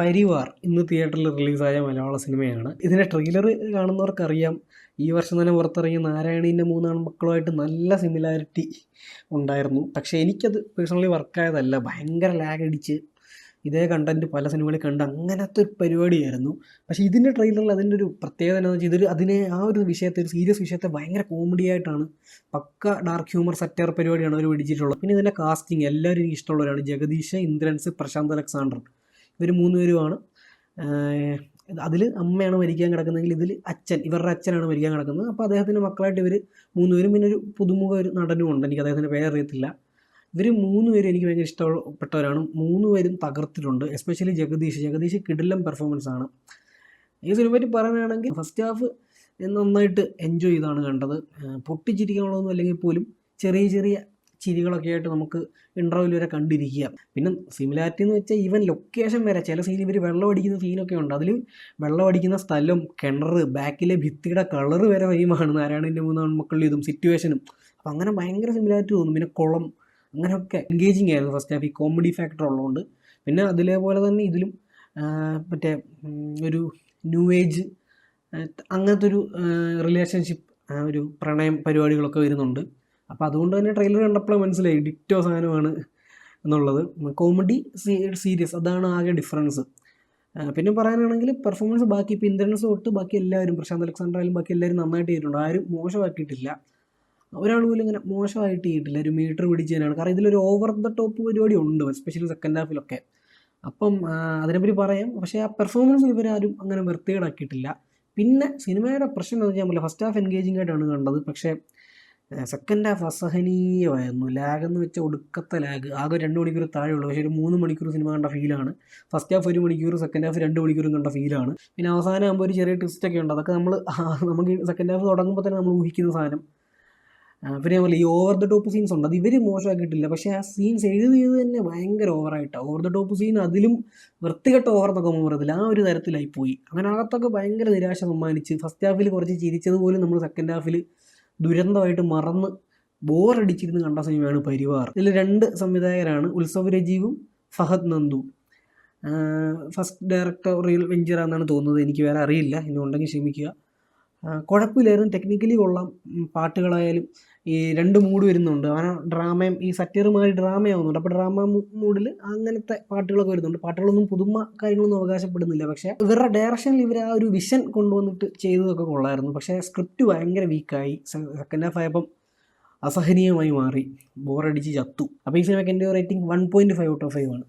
പരിവാർ ഇന്ന് തിയേറ്ററിൽ റിലീസായ മലയാള സിനിമയാണ്. ഇതിൻ്റെ ട്രെയിലർ കാണുന്നവർക്കറിയാം, ഈ വർഷം തന്നെ പുറത്തിറങ്ങിയ നാരായണീൻ്റെ മൂന്നാൺമക്കളുമായിട്ട് നല്ല സിമിലാരിറ്റി ഉണ്ടായിരുന്നു. പക്ഷേ എനിക്കത് പേഴ്സണലി വർക്കായതല്ല. ഭയങ്കര ലാഗ് അടിച്ച് ഇതേ കണ്ടൻറ്റ് പല സിനിമകളിൽ കണ്ട് അങ്ങനത്തെ ഒരു പരിപാടിയായിരുന്നു. പക്ഷേ ഇതിൻ്റെ ട്രെയിലറിൽ അതിൻ്റെ ഒരു പ്രത്യേകത എന്താണെന്ന് വെച്ചാൽ അതിനെ ആ ഒരു വിഷയത്തെ, ഒരു സീരിയസ് വിഷയത്തെ ഭയങ്കര കോമഡി ആയിട്ടാണ്, പക്ക ഡാർക്ക് ഹ്യൂമർ സറ്റയർ പരിപാടിയാണ് അവർ പിടിച്ചിട്ടുള്ളത്. പിന്നെ ഇതിൻ്റെ കാസ്റ്റിംഗ് എല്ലാവരും എനിക്ക് ഇഷ്ടമുള്ളവരാണ്. ജഗദീഷ്, ഇന്ദ്രൻസ്, പ്രശാന്ത് അലക്സാണ്ടർ, ഇവർ മൂന്നുപേരുമാണ്. അതിൽ അമ്മയാണ് മരിക്കാൻ കിടക്കുന്നതെങ്കിൽ ഇതിൽ ഇവരുടെ അച്ഛനാണ് മരിക്കാൻ കിടക്കുന്നത്. അപ്പോൾ അദ്ദേഹത്തിൻ്റെ മക്കളായിട്ട് ഇവർ മൂന്നുപേരും, പിന്നെ ഒരു പുതുമുഖ ഒരു നടനും ഉണ്ട്, എനിക്ക് അദ്ദേഹത്തിൻ്റെ പേരറിയത്തില്ല. ഇവർ മൂന്നുപേരും എനിക്ക് ഭയങ്കര ഇഷ്ടപ്പെട്ടവരാണ്. മൂന്നുപേരും തകർത്തിട്ടുണ്ട്. എസ്പെഷ്യലി ജഗദീഷ് കിടിലം പെർഫോമൻസ് ആണ്. ഈ സിനിമ പറ്റി പറയാനാണെങ്കിൽ ഫസ്റ്റ് ഹാഫ് നന്നായിട്ട് എൻജോയ് ചെയ്താണ് കണ്ടത്. പൊട്ടിച്ചിരിക്കാനുള്ളതൊന്നും അല്ലെങ്കിൽ പോലും ചെറിയ ചെറിയ ചിരികളൊക്കെ ആയിട്ട് നമുക്ക് ഇൻ്റർവ്യൂവിൽ വരെ കണ്ടിരിക്കുക. പിന്നെ സിമിലാരിറ്റി എന്ന് വെച്ചാൽ ഈവൻ ലൊക്കേഷൻ വരെ ചില സീൻ ഇവർ വെള്ളം അടിക്കുന്ന സീനൊക്കെ ഉണ്ട്. അതിൽ വെള്ളം അടിക്കുന്ന സ്ഥലം, കിണർ, ബാക്കിലെ ഭിത്തിയുടെ കളറ് വരെ വൈമാണ് നാരായണൻ്റെ മൂന്നാൺമക്കളുടെ ഇതും സിറ്റുവേഷനും. അപ്പം അങ്ങനെ ഭയങ്കര സിമിലാരിറ്റി തോന്നും. പിന്നെ കുളം, അങ്ങനെയൊക്കെ എൻഗേജിങ് ആയിരുന്നു ഫസ്റ്റ് ഹാഫ്, ഈ കോമഡി ഫാക്ടർ ഉള്ളതുകൊണ്ട്. പിന്നെ അതിലേപോലെ തന്നെ ഇതിലും മറ്റേ ഒരു ന്യൂ ഏജ് അങ്ങനത്തെ ഒരു റിലേഷൻഷിപ്പ്, ഒരു പ്രണയം പരിപാടികളൊക്കെ വരുന്നുണ്ട്. അപ്പോൾ അതുകൊണ്ട് തന്നെ ട്രെയിലർ കണ്ടപ്പോൾ മനസ്സിലായി ഡിറ്റോ സാധനമാണ് എന്നുള്ളത്. കോമഡി, സീരിയസ്, അതാണ് ആകെ ഡിഫറൻസ്. പിന്നെ പറയാനാണെങ്കിൽ പെർഫോമൻസ് ബാക്കി ഇപ്പോൾ ഇന്ദ്രൻസ് തൊട്ട് ബാക്കി എല്ലാവരും, പ്രശാന്ത് അലക്സാണ്ടർ ആയാലും ബാക്കി എല്ലാവരും നന്നായിട്ട് ചെയ്തിട്ടുണ്ട്. ആരും മോശമാക്കിയിട്ടില്ല. ഒരാൾ പോലും ഇങ്ങനെ മോശമായിട്ട് ചെയ്തിട്ടില്ല. ഒരു മീറ്റർ പിടിച്ചതിനാണ്. കാരണം ഇതിലൊരു ഓവർ ദ ടോപ്പ് പരിപാടി ഉണ്ട്, എസ്പെഷ്യലി സെക്കൻഡ് ഹാഫിലൊക്കെ. അപ്പം അതിനെപ്പറ്റി പറയാം. പക്ഷേ ആ പെർഫോമൻസ് ഇവരാരും അങ്ങനെ വൃത്തികേടാക്കിയിട്ടില്ല. പിന്നെ സിനിമയുടെ പ്രശ്നം എന്ന് വെച്ചാൽ നമ്മൾ ഫസ്റ്റ് ഹാഫ് എൻഗേജിങ് ആയിട്ടാണ് കണ്ടത്. പക്ഷേ സെക്കൻഡ് ഹാഫ് അസഹനീയമായിരുന്നു. ലാഗ് എന്ന് വെച്ചാൽ ഒടുക്കത്തെ ലാഗ്. ആകെ 2 മണിക്കൂർ താഴെയുള്ളൂ. പക്ഷേ ഒരു 3 മണിക്കൂർ സിനിമ കണ്ട ഫീലാണ്. ഫസ്റ്റ് ഹാഫ് 1 മണിക്കൂർ, സെക്കൻഡ് ഹാഫ് 2 മണിക്കൂറും കണ്ട ഫീലാണ്. പിന്നെ അവസാനം ആകുമ്പോൾ ഒരു ചെറിയ ട്വിസ്റ്റൊക്കെ ഉണ്ട്. അതൊക്കെ നമുക്ക് സെക്കൻഡ് ഹാഫ് തുടങ്ങുമ്പോൾ തന്നെ നമ്മൾ ഊഹിക്കുന്ന സാധനം. പിന്നെ അതുപോലെ ഈ ഓവർ ദ ടോപ്പ് സീൻസ് ഉണ്ട്, അത് ഇവർ മോശമാക്കിയിട്ടില്ല. പക്ഷേ ആ സീൻസ് എഴുതിയത് തന്നെ ഭയങ്കര ഓവറായിട്ടാണ്. ഓവർ ദ ടോപ്പ് സീൻ അതിലും വൃത്തികെട്ട ഓവർന്നൊക്കെ പറയത്തില്ല, ആ ഒരു തരത്തിലായിപ്പോയി. അങ്ങനെ അകത്തൊക്കെ ഭയങ്കര നിരാശ സമ്മാനിച്ച് ഫസ്റ്റ് ഹാഫിൽ കുറച്ച് ചിരിച്ചതുപോലും നമ്മൾ സെക്കൻഡ് ഹാഫിൽ ദുരന്തമായിട്ട് മറന്ന് ബോറടിച്ചിരുന്ന് കണ്ട സിനിമയാണ് പരിവാർ. ഇതിൽ 2 സംവിധായകരാണ്, ഉത്സവ് രജീവും ഫഹദ് നന്ദു. ഫസ്റ്റ് ഡയറക്ടോറിയൽ വെഞ്ചറാണെന്നാണ് തോന്നുന്നത്, എനിക്ക് വേറെ അറിയില്ല, ഇന്നുണ്ടെങ്കിൽ ക്ഷമിക്കുക. കുഴപ്പമില്ലായിരുന്നു, ടെക്നിക്കലി കൊള്ളാം. പാട്ടുകളായാലും ഈ 2 മൂഡ് വരുന്നുണ്ട്. അങ്ങനെ ഡ്രാമയും ഈ സറ്റയറുമായി ഡ്രാമയാവുന്നുണ്ട്. അപ്പോൾ ഡ്രാമ മൂഡിൽ അങ്ങനത്തെ പാട്ടുകളൊക്കെ വരുന്നുണ്ട്. പാട്ടുകളൊന്നും പുതുമ കാര്യങ്ങളൊന്നും അവകാശപ്പെടുന്നില്ല. പക്ഷേ ഇവരുടെ ഡയറക്ഷനിൽ ഇവർ ആ ഒരു വിഷൻ കൊണ്ടുവന്നിട്ട് ചെയ്തതൊക്കെ കൊള്ളായിരുന്നു. പക്ഷേ സ്ക്രിപ്റ്റ് ഭയങ്കര വീക്കായി. സെക്കൻഡ് ഹാഫ് ആയപ്പം അസഹനീയമായി മാറി, ബോറടിച്ച് ചത്തു. അപ്പോൾ ഈ സിനിമയ്ക്ക് എൻ്റെ റേറ്റിംഗ് 1.5 ഔട്ട് ഓഫ് 5 ആണ്.